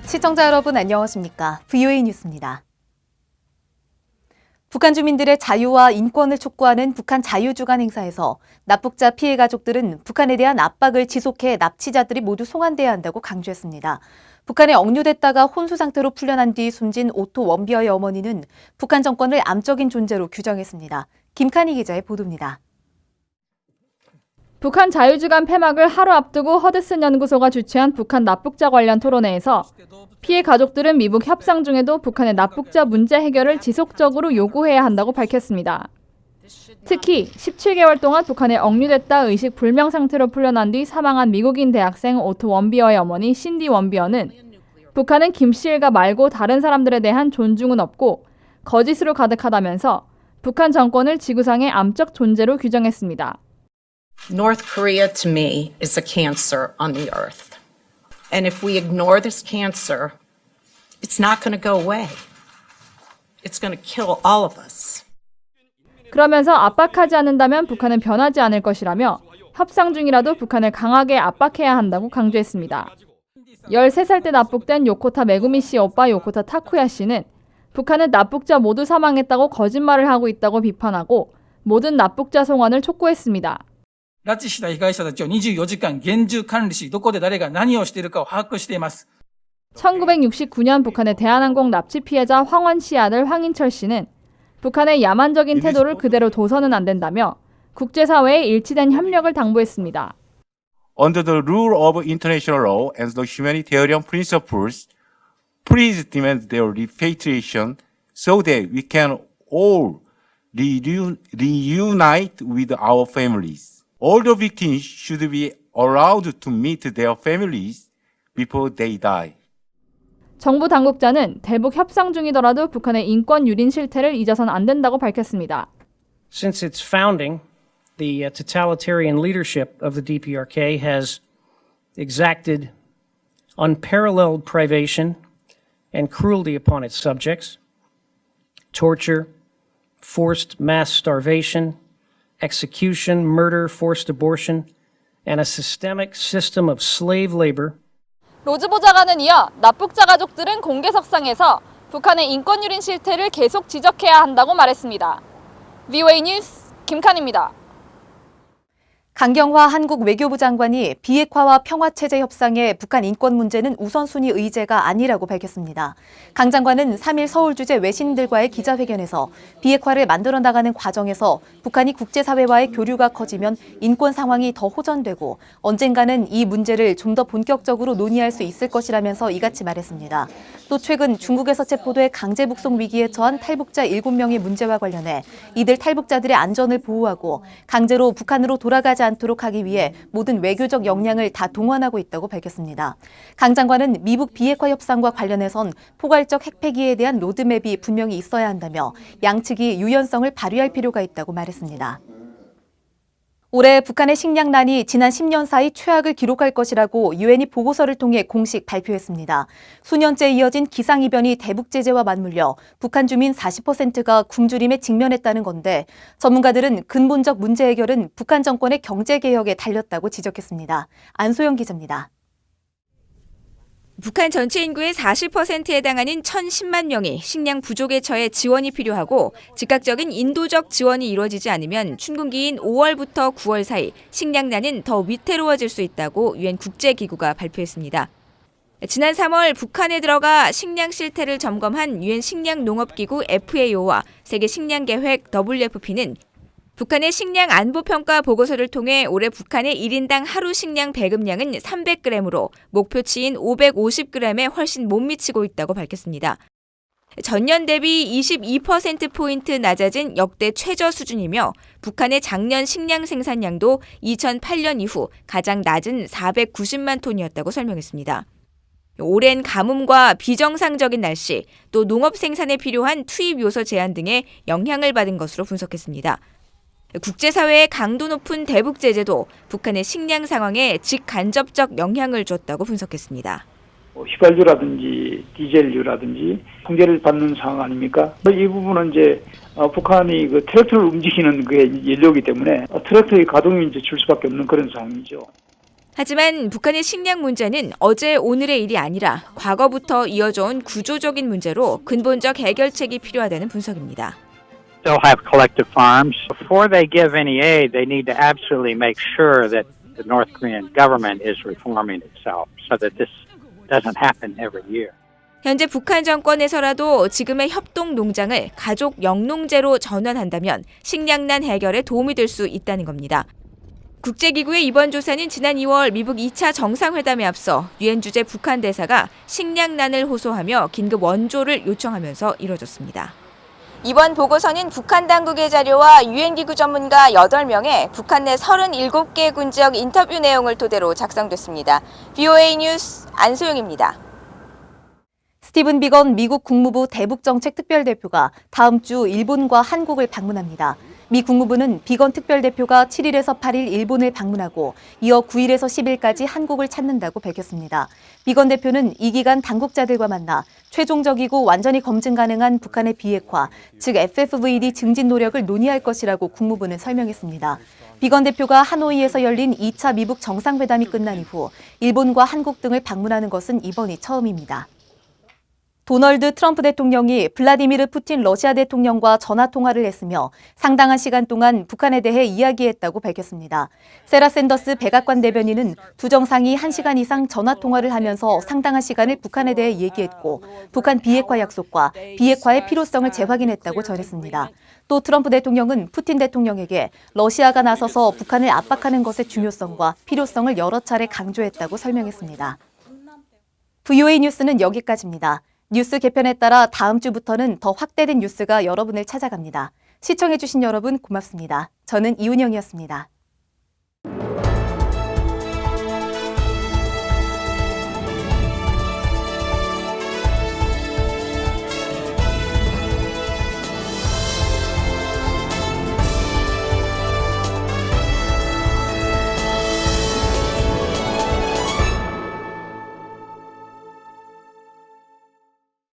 시청자 여러분 안녕하십니까? VOA 뉴스입니다. 북한 주민들의 자유와 인권을 촉구하는 북한 자유주간 행사에서 납북자 피해 가족들은 북한에 대한 압박을 지속해 납치자들이 모두 송환돼야 한다고 강조했습니다. 북한에 억류됐다가 혼수 상태로 풀려난 뒤 숨진 오토 원비어의 어머니는 북한 정권을 암적인 존재로 규정했습니다. 김칸희 기자의 보도입니다. 북한 자유주간 폐막을 하루 앞두고 허드슨 연구소가 주최한 북한 납북자 관련 토론회에서 피해 가족들은 미북 협상 중에도 북한의 납북자 문제 해결을 지속적으로 요구해야 한다고 밝혔습니다. 특히 17개월 동안 북한에 억류됐다 의식 불명 상태로 풀려난 뒤 사망한 미국인 대학생 오토 원비어의 어머니 신디 원비어는 북한은 김 씨 일가 말고 다른 사람들에 대한 존중은 없고 거짓으로 가득하다면서 북한 정권을 지구상의 암적 존재로 규정했습니다. North Korea to me is a cancer on the earth. And if we ignore this cancer, it's not going to go away. It's going to kill all of us. 그러면서 압박하지 않는다면 북한은 변하지 않을 것이라며 협상 중이라도 북한을 강하게 압박해야 한다고 강조했습니다. 13살 때 납북된 요코타 메구미 씨 오빠 요코타 타쿠야 씨는 북한은 납북자 모두 사망했다고 거짓말을 하고 있다고 비판하고 모든 납북자 송환을 촉구했습니다. 拉致した被害者たちを24時間厳重管理し、どこで誰が何をしているかを把握しています。 1969년 북한의 대한항공 납치 피해자 황원 씨 아들 황인철 씨는 북한의 야만적인 태도를 그대로 둬서는 안 된다며 국제사회에 일치된 협력을 당부했습니다. Under the rule of international law and the humanitarian principles, please demand their repatriation so that we can all reunite with our families. All the victims should be allowed to meet their families before they die. 정부 당국자는 대북 협상 중이더라도 북한의 인권 유린 실태를 잊어선 안 된다고 밝혔습니다. Since its founding, the totalitarian leadership of the DPRK has exacted unparalleled privation and cruelty upon its subjects, torture, forced mass starvation, execution, murder, forced abortion, and a systemic system of slave labor. 로즈 보좌관은 이어 납북자 가족들은 공개석상에서 북한의 인권 유린 실태를 계속 지적해야 한다고 말했습니다. VOA 뉴스 김칸입니다. 강경화 한국 외교부 장관이 비핵화와 평화체제 협상에 북한 인권 문제는 우선순위 의제가 아니라고 밝혔습니다. 강 장관은 3일 서울주재 외신들과의 기자회견에서 비핵화를 만들어 나가는 과정에서 북한이 국제사회와의 교류가 커지면 인권 상황이 더 호전되고 언젠가는 이 문제를 좀 더 본격적으로 논의할 수 있을 것이라면서 이같이 말했습니다. 또 최근 중국에서 체포돼 강제 북송 위기에 처한 탈북자 7명의 문제와 관련해 이들 탈북자들의 안전을 보호하고 강제로 북한으로 돌아가지 않도록 하기 위해 모든 외교적 역량을 다 동원하고 있다고 밝혔습니다. 강 장관은 미북 비핵화 협상과 관련해선 포괄적 핵폐기에 대한 로드맵이 분명히 있어야 한다며 양측이 유연성을 발휘할 필요가 있다고 말했습니다. 올해 북한의 식량난이 지난 10년 사이 최악을 기록할 것이라고 유엔이 보고서를 통해 공식 발표했습니다. 수년째 이어진 기상이변이 대북 제재와 맞물려 북한 주민 40%가 굶주림에 직면했다는 건데 전문가들은 근본적 문제 해결은 북한 정권의 경제개혁에 달렸다고 지적했습니다. 안소영 기자입니다. 북한 전체 인구의 40%에 해당하는 1,010만 명이 식량 부족에 처해 지원이 필요하고 즉각적인 인도적 지원이 이루어지지 않으면 춘군기인 5월부터 9월 사이 식량난은 더 위태로워질 수 있다고 유엔 국제기구가 발표했습니다. 지난 3월 북한에 들어가 식량 실태를 점검한 유엔 식량농업기구 FAO와 세계식량계획 WFP는 북한의 식량 안보 평가 보고서를 통해 올해 북한의 1인당 하루 식량 배급량은 300g으로 목표치인 550g에 훨씬 못 미치고 있다고 밝혔습니다. 전년 대비 22%포인트 낮아진 역대 최저 수준이며 북한의 작년 식량 생산량도 2008년 이후 가장 낮은 490만 톤이었다고 설명했습니다. 오랜 가뭄과 비정상적인 날씨, 또 농업 생산에 필요한 투입 요소 제한 등의 영향을 받은 것으로 분석했습니다. 국제사회의 강도 높은 대북 제재도 북한의 식량 상황에 직간접적 영향을 줬다고 분석했습니다. 휘발유라든지 디젤유라든지 통제를 받는 상황 아닙니까? 이 부분은 이제 북한이 그 트랙터를 움직이는 그 연료이기 때문에 트랙터의 가동이 이제 줄 수밖에 없는 그런 상황이죠. 하지만 북한의 식량 문제는 어제 오늘의 일이 아니라 과거부터 이어져온 구조적인 문제로 근본적 해결책이 필요하다는 분석입니다. Still have collective farms. Before they give any aid, they need to absolutely make sure that the North Korean government is reforming itself so that this doesn't happen every year. 현재 북한 정권에서라도 지금의 협동 농장을 가족 영농제로 전환한다면 식량난 해결에 도움이 될 수 있다는 겁니다. 국제기구의 이번 조사는 지난 2월 미국 2차 정상회담에 앞서 유엔 주재 북한 대사가 식량난을 호소하며 긴급 원조를 요청하면서 이뤄졌습니다. 이번 보고서는 북한 당국의 자료와 유엔기구 전문가 8명의 북한 내 37개 군 지역 인터뷰 내용을 토대로 작성됐습니다. VOA 뉴스 안소영입니다. 스티븐 비건 미국 국무부 대북정책특별대표가 다음 주 일본과 한국을 방문합니다. 미 국무부는 비건 특별대표가 7일에서 8일 일본을 방문하고 이어 9일에서 10일까지 한국을 찾는다고 밝혔습니다. 비건 대표는 이 기간 당국자들과 만나 최종적이고 완전히 검증 가능한 북한의 비핵화, 즉 FFVD 증진 노력을 논의할 것이라고 국무부는 설명했습니다. 비건 대표가 하노이에서 열린 2차 미북 정상회담이 끝난 이후 일본과 한국 등을 방문하는 것은 이번이 처음입니다. 도널드 트럼프 대통령이 블라디미르 푸틴 러시아 대통령과 전화통화를 했으며 상당한 시간 동안 북한에 대해 이야기했다고 밝혔습니다. 세라 샌더스 백악관 대변인은 두 정상이 1시간 이상 전화통화를 하면서 상당한 시간을 북한에 대해 얘기했고 북한 비핵화 약속과 비핵화의 필요성을 재확인했다고 전했습니다. 또 트럼프 대통령은 푸틴 대통령에게 러시아가 나서서 북한을 압박하는 것의 중요성과 필요성을 여러 차례 강조했다고 설명했습니다. VOA 뉴스는 여기까지입니다. 뉴스 개편에 따라 다음 주부터는 더 확대된 뉴스가 여러분을 찾아갑니다. 시청해주신 여러분 고맙습니다. 저는 이은영이었습니다.